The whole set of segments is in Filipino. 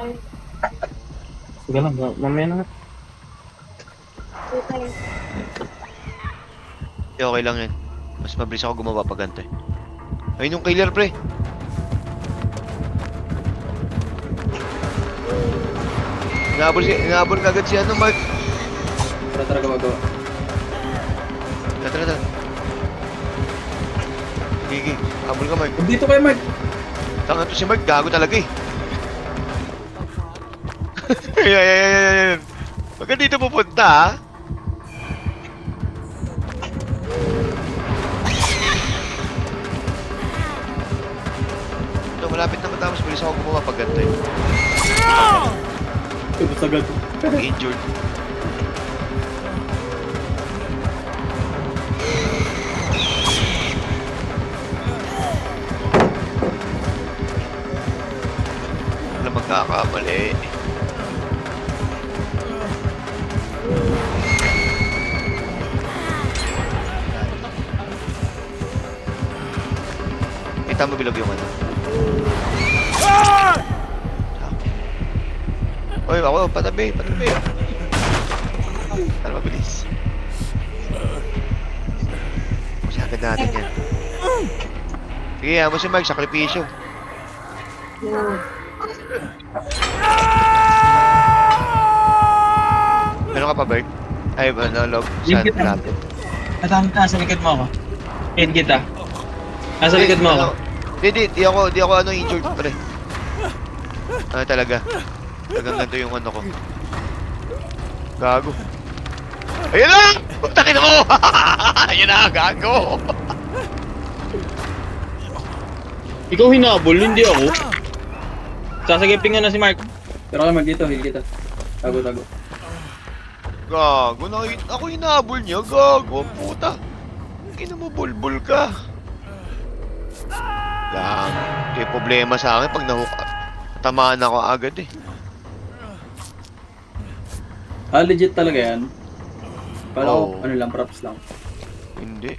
Sige lang, mamaya na nga. Okay lang yan. Mas mabilis ako gumawa pag ganito eh. Ayun yung killer, pre. Inaabol ka agad si ano, Mark. Tara, gawa. Tara. Sige. Abol ka, Mark. Dito kayo, Mark. Tanga to si Mark, gago talaga eh. Ayan. Huwag ka dito pupunta, ha? Ito, malapit na matapos. Bilis ako gumawa pag ganito eh. Tapos agad. Injured. Wala magkakamali. Kita mo bilog yung ano. Oy, ako, patabi. Para mabilis. Masagad natin yan. Sige, mo si Mike, sakripisyo. Meron ka pa, Bert? Ay, log. Saan natin? Natamit ka, sa likod mo ako. Hit kita. Nasa likod mo ako. Di ako ano injured, pre. Ano talaga? Talagang ganito yung ano ko. Gago. Ayun na! Putakin mo! Ayun na, gago! Ikaw hinabol, hindi ako. Sasagipin nga na si Mark. Pero kayo, Mark, dito, heal kita. Tago. Gago, ako hinabol niya, gago, puta. Ina mo, bulbul ka. Lang, may problema sa akin pag tamaan ako agad eh. Legit talaga yan. Kala ko, Oo. ano lang, props lang. Hindi.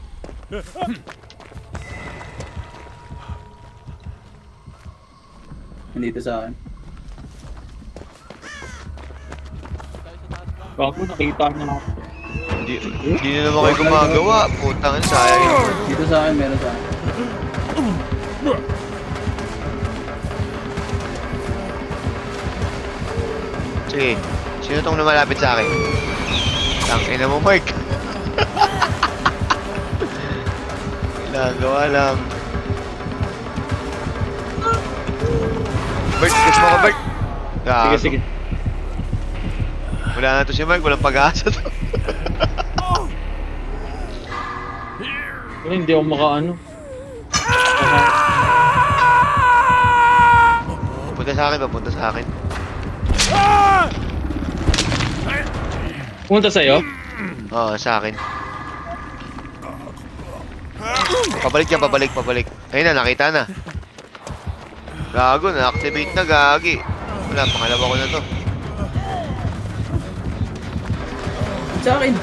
Nandito sa akin. Bago, nakita niya ako. Hindi na naman kayo gumagawa. Putang, sayang yun. Dito sa akin, meron sa akin. Sige, sino tong lumalapit sa akin? Tangina mo, Mark. Ginagawa lang. Bert, kiss mo ka, Bert. Gago. Sige. Wala na to si Mark, walang pag-asa to. Pero hindi ako makaano. Papunta sa akin. Punta sa'yo? Oo, sa akin. Pabalik. Ayun na, nakita na. Gago, na-activate na, gagi. Wala, pangalawa ko na to. Sa akin,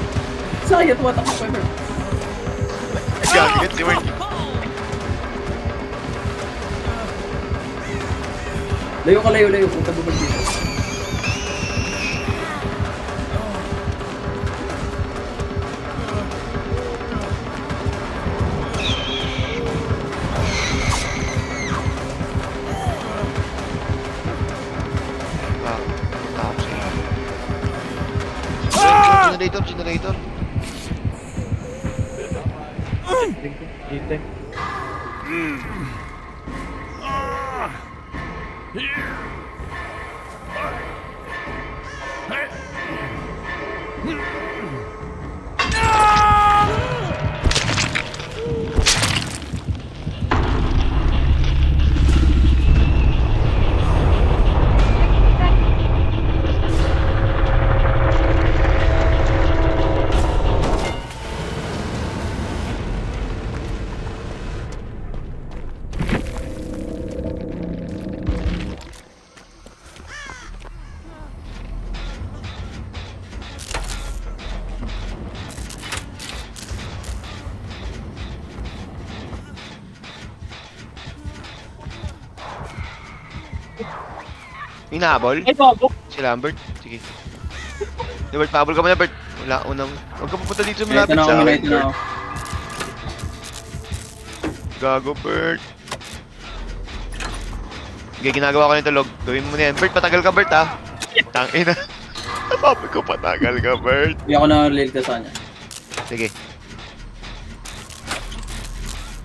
tumatakbo ko, Mark. Gagi, si Mark. Layo. Punta bubag dito. Tapos generator. Dito. Hinahabol? Ay, bago. Si Lambert? Sige. Bert, pahabol ka muna, Bert. Wala, unang... Huwag ka pupunta dito sa Ito malapit na sa ako, akin, ito na ako. Bert. Gago, Bert. Sige, ginagawa ko nito, log. Gawin mo na yan. Bert, patagal ka, Bert, ha? Tangina. Sabi ko, patagal ka, Bert. Hindi ako nakaligtas sa kanya. Sige.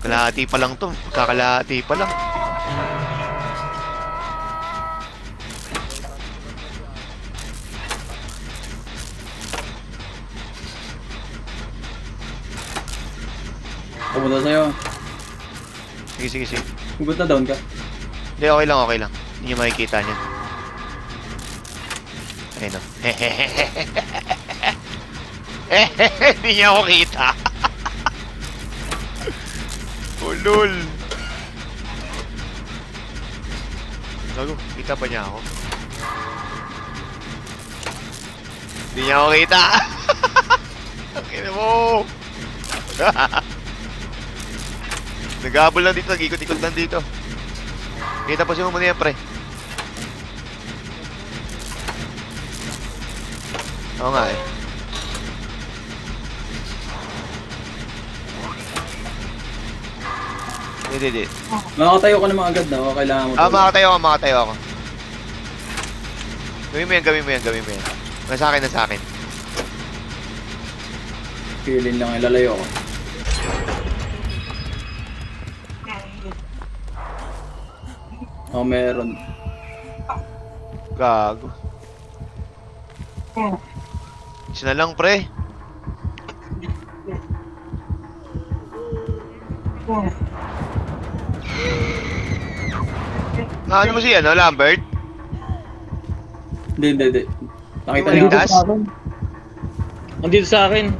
Kalahati pa lang to. Kakalahati pa lang. Pupunta sa'yo. Sige, sige, sige. Pupunta down ka. Hindi, okay lang, okay lang. Hindi nyo makikita niyan. Ayun o. Hindi niya ako kita. Ulul. Gago, kita pa niya ako. Hindi niya ako kita. Ang ina mo. Nag-aabol lang dito, nag-ikot-ikot lang dito. Kita pa siya muna yan, pre. Oo nga eh. Hindi. Makakatayo ka naman agad na. O kailangan mo. Makatayo ako. Gawin mo yan. Nasa akin. Feeling lang, ilalayo ako. Oh, meron. Gago. Isa na lang, pre. Ano mo siya, no, Lambert? Hindi. Nakita Hindi niyo mo ako. ligtas? Andito sa akin.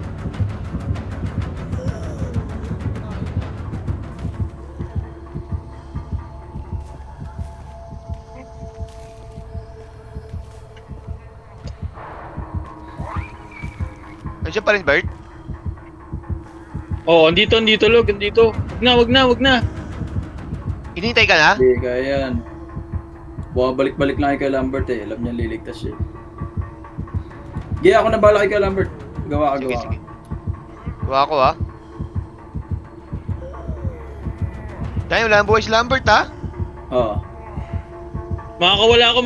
Nandiyan pa rin, Bert? Oo, andito, log. Andito. Wag na. Hinihintay ka na? Hindi, kaya yan. Bumabalik-balik lang kay Lambert eh. Alam niya liligtas siya. Ako na bala kay Lambert. Gawa ka. Sige. Gawa ko, ha? Dahil wala nang buhay si Lambert, ha? Oo. Makakawala ako.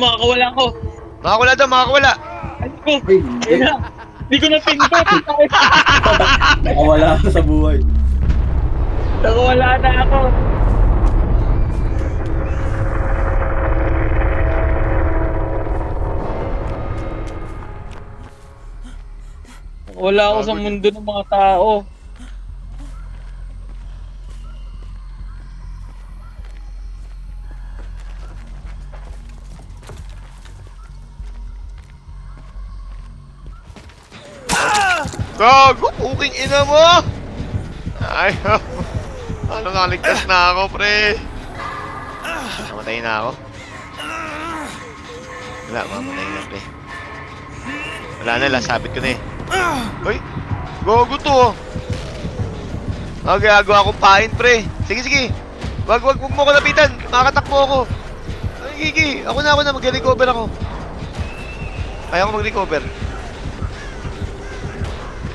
Makakawala. Ay, ko. Ay, hindi. Hindi ko na pindot. Nakawala ka sa buhay. Nakawala na ako. Wala ako sa mundo ng mga tao. Gago, puking ina mo! Ayaw. Ano, nakaligtas na ako, pre. Namatay na ako. Wala, mamatay na, pre. Wala na, lasabit ko na eh. Hoy, gago to, oh. Gagawa akong pain, pre. Sige. Wag mo ko lapitan. Makakatakbo ako. Ay, Gigi. Ako na, mag-recover ako. Kaya ko mag-recover.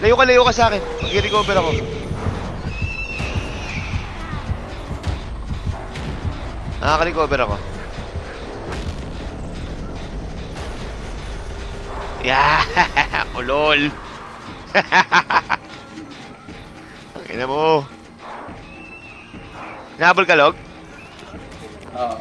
Layo ka sa akin. Mag-recover ako. Nakaka-recover ako. Yeah! Ulol! Ang ina mo. Nahabol ka, Log? Oo.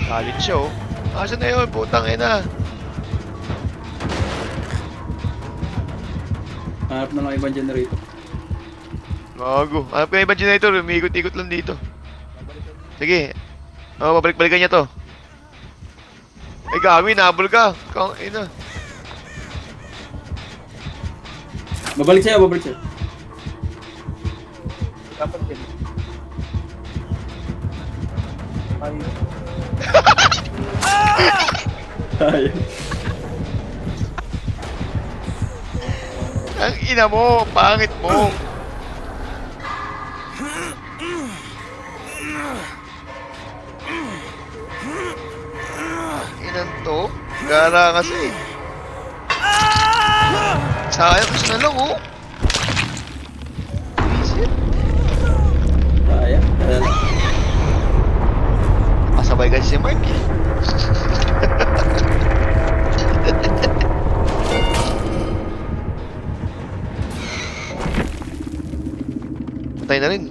Galit siya, oh. Asan na yun? Putang ina. Hanap na lang ibang generator. Gago. Hanap ka na ibang generator. Umiikot-ikot lang dito. Sige. Babalik-balikan niya to. Ay, gawi. Nahabol ka. Kang ina. Babalik sa'yo. Dapat din. Ay. Sayang. Ang ina mo, pangit mo. Inan to? Gara kasi. Sayang kasi na lang, oh. Visit. Sayang. Dahil Pasabay kasi si Mark, eh. Patay na rin.